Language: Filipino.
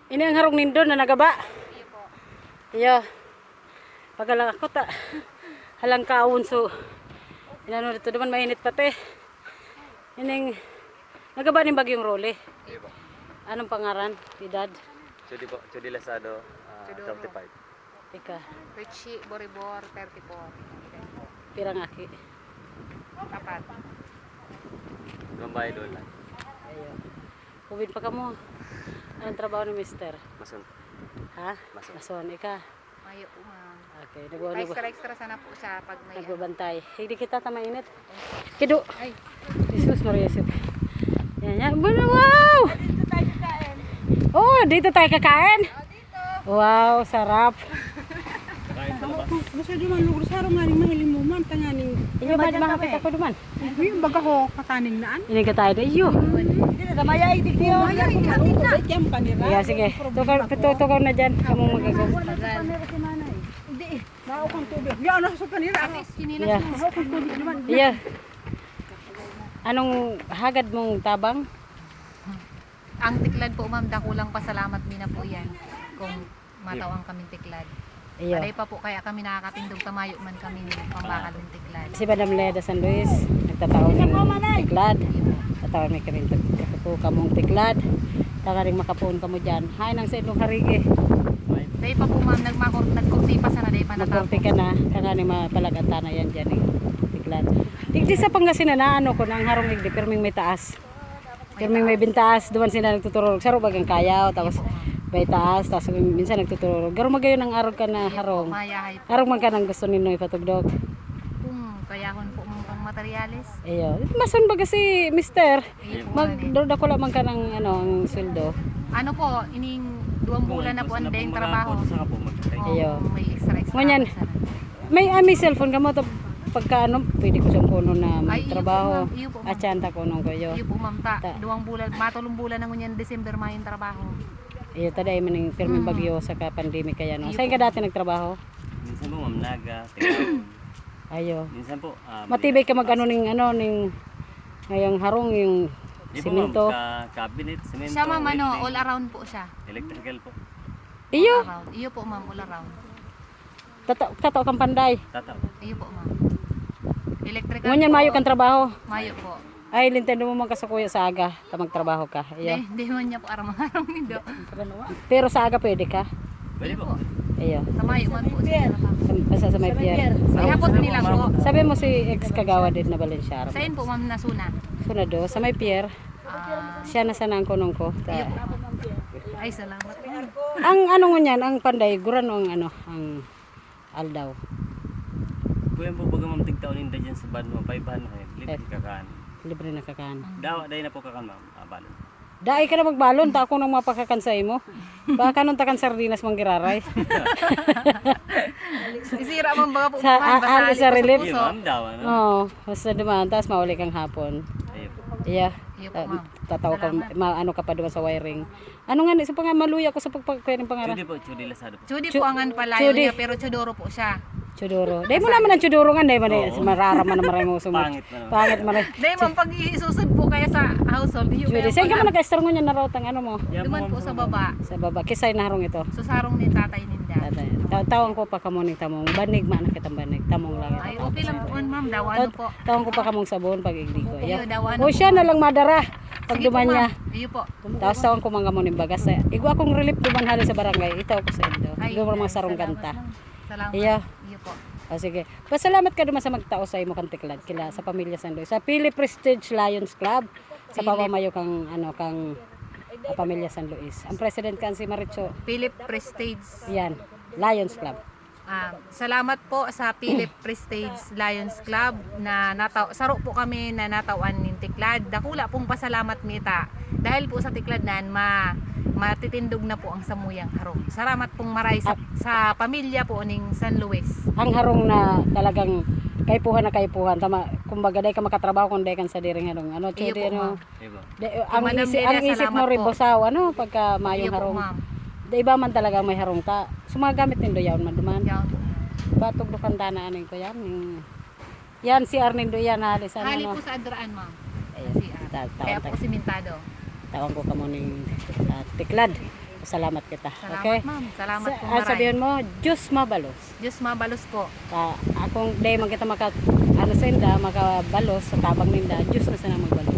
Ini ang harong nindo na nagaba. Iyo po. Iya. Pagalang ako ta. Halang kaon so. Inano dito naman mainit pati. Ining nagaba ning bagyong role. Iya po. Anong pangaran? Edad? Chudi po, Chudi Lazado, Chudoro. 35. Ika. Richie Boribor 34. Pirang aki. Tapat. Gambay doon lang. Ayo. Ubid pa ka mo. Anong trabaho ni mister? Masun. Ha? Mason. Mason. Ika. Mayo po ma'am. Okay. Nagwa Extra sana po siya pag may nagbabantay. Hindi kita tamainit. Kido. Ay, Jesus Maria Joseph. Yan yan. Wow! Oh, dito tayo kakain. Wow, sarap. Masyado man lugar sa araw nga rin mahiling mo man tanganing. Iyo ba makapit ako duman? Yung baga ko kataning naan. Ini ka tayo iyo. Hindi na damaya itik niyo. Damaya itik na. Kaya kanira. Iya sige. Tukar na diyan kamo magagaw. Hindi. Mao kang tubig. Di ano sa kanira. Iya. Mao kang tubig naman. Iya. Anong hagad mong tabang? ang tiklad po ma'am, dakulang pasalamat mina po yan kung matawang kaming tiklad. Iyo. Aday pa po kaya kami nakakatindog tamayo man kami ng pambakal ng tiklad. Si Madam Leda San Luis, nagtataon ng tiklad. Tatawan may karin po kamong tiklad. Takaring makapon kamo diyan. Hay nang sa ilong harige. Day pa po ma'am, nagkurti pa sana day pa natapos. Magkorte ka na, takaring mapalagata na yan diyan tiklad. Digdi sa Pangasinan na ano ko nang harong igdi perming may taas. Perming may bintaas, duman sila nagtuturo. Saro bagang kayaw, tapos may taas, tapos minsan nagtuturo. Garo magayon ang arog ka na harong. Mayahay po. Arog man ka nang gusto ninyo ipatugdog. Kayahon po mong pang materialis. Iyo. Mason ba kasi mister? Iyo po Mag man eh. doon ako man ka ng ano, ang sweldo. Ano po, ining 2 bulan na po ang dayang trabaho. Iyo. May extra Ngunyan, sana. may cellphone ka mo to pagka ano, pwede ko siyang kuno na Ay, iyo po, trabaho. ma'am. Iyo po, ma'am. Atsanta ko nung kayo. Iyo po ma'am, ta. Ta. 2 bulan, matulong bulan na ngunyan December mayong trabaho. Iyo taday man ng firming Mm. bagyo sa pandemic kaya no. Iyo Saan po. ka dati nagtrabaho? Minsan po, Ma'am Naga, Tingawon. Ayo. Minsan po, Matibay ka mag ano ning ngayong harong yung Di po, Ma'am, simento. cabinet, semento, Siya ma'am, ano, welding, all around po siya. electrical po. Iyo. All around. Iyo po ma'am, all around. Tato kang panday. Tataw. Iyo po ma'am. Electrical Ngunyan po. mayo kang trabaho. Mayo po. Ay, lintendo mo man ka sa kuya sa aga, ka magtrabaho ka. Iyo. Di man niya po aram-aram nindo. Pero sa aga pwede ka. Pwede po. Iyo. Sa mayo man po siya. Sa may pier. Ihapot nila po. Sabi mo si ex kagawa din na Valenciano. Sa po ma'am nasuna. Sunod sa may pier. Ah, Siya na sanang kunong ko. iyo po. Ay, salamat po. Ang ano ngunyan, ang panday, guran ang ano, ang aldaw. Kuya po, baga Ma'am, tigtaon ninda dyan sa band mo, 500 libre kakaan. Libre na kakaan. Dawa, dahil na po kakaan, Ma'am, balon. Dai ka na magbalon, ta ako nang mapakakansay mo. Baka nung takan sardinas manggiraray. Isira man baga po Sa ma'am, basali sa po relief. Iya, puso. Ma'am, dawa, no? Oo, basta dumaan, tapos mauli kang hapon. Ayun po. Iya. Iyo po ma'am. Tatawa ka, ano ka pa duman sa wiring. Ano nga, sa maluya ko sa pagpagkwerin pangaran. Chudi po, Chudi Lazado po. Chudi po ang palayo Chudi. niya, pero Chudoro po siya. Chudoro. Dahil mo naman ang chudoro nga, dahil mo Oo. mararaman na maraming usumot. Pangit na naman. Pangit mo rin. Dahil ma'am, pag isusod po kaya sa household, iyo Chudi. kaya Saan ka pala. mo nag-estar ngunyan na raw tang ano mo? Yan Duman po sa baba. Sa baba. Kisay na harong ito. Susarong ni tatay ninda. Tawang ko pa kamuning tamong. Banig man na kitang banig. Tamong lang ito. Ay, okay lang po ma'am, daw ano po. Tawang ko pa kamong sabon pag igdi ko. Iyo, daw ano O po, siya na ma'am. lang madara. Pag Sige po, duman niya. ma'am. Iyo po. Tapos tawang ko mga muning bagas. Igo akong relief duman hali sa barangay. Itaw ko sa indo. Ay, Igo mga ay, sarong salamat, kanta. ma'am. Salamat. Iya. Iyo po. O sige. Pasalamat ka duman sa magtao sa imo kang tiklad. Kila sa pamilya Sandoy. Sa Philip Prestige Lions Club. Sa Philip. pamamayo kang ano kang pamilya San Luis. Ang president kan si Maricho. Philip Prestige. Yan. Lions Club. Salamat po sa Philip Prestige Lions Club na saro po kami na natawan ng tiklad. Dakula pong pasalamat mita dahil po sa tiklad nan matitindog na po ang samuyang harong. Salamat pong maray sa pamilya po ning San Luis. Ang harong na talagang kaipuhan na kaipuhan. Tama, kumbaga day ka makatrabaho kung day kan sa diring harong. Ano, Iyo chudi, po, ano, ma'am. Ayun po. ang Madam isip, Delia, ang isip mo salamat rin po. bosaw, ano, pagka Iyo mayong po, harong. ma'am. Da iba man talaga may harong ta. Sumagamit nindo yawn man duman. Yan. Batog do kantana aning ko yan. Yan si Arnindo yan halis ano. Hali no? po sa adraan, ma'am. Ayun, Si Ar. Kaya po simentado. Tawag ko kamo ning tiklad. salamat kita. Salamat Okay? ma'am. Salamat po Sabihin mo, Diyos mabalos. Diyos mabalos po. Akong day man kita maka ano sa inda, makabalos sa tabang ninda, Diyos na sana magbalos.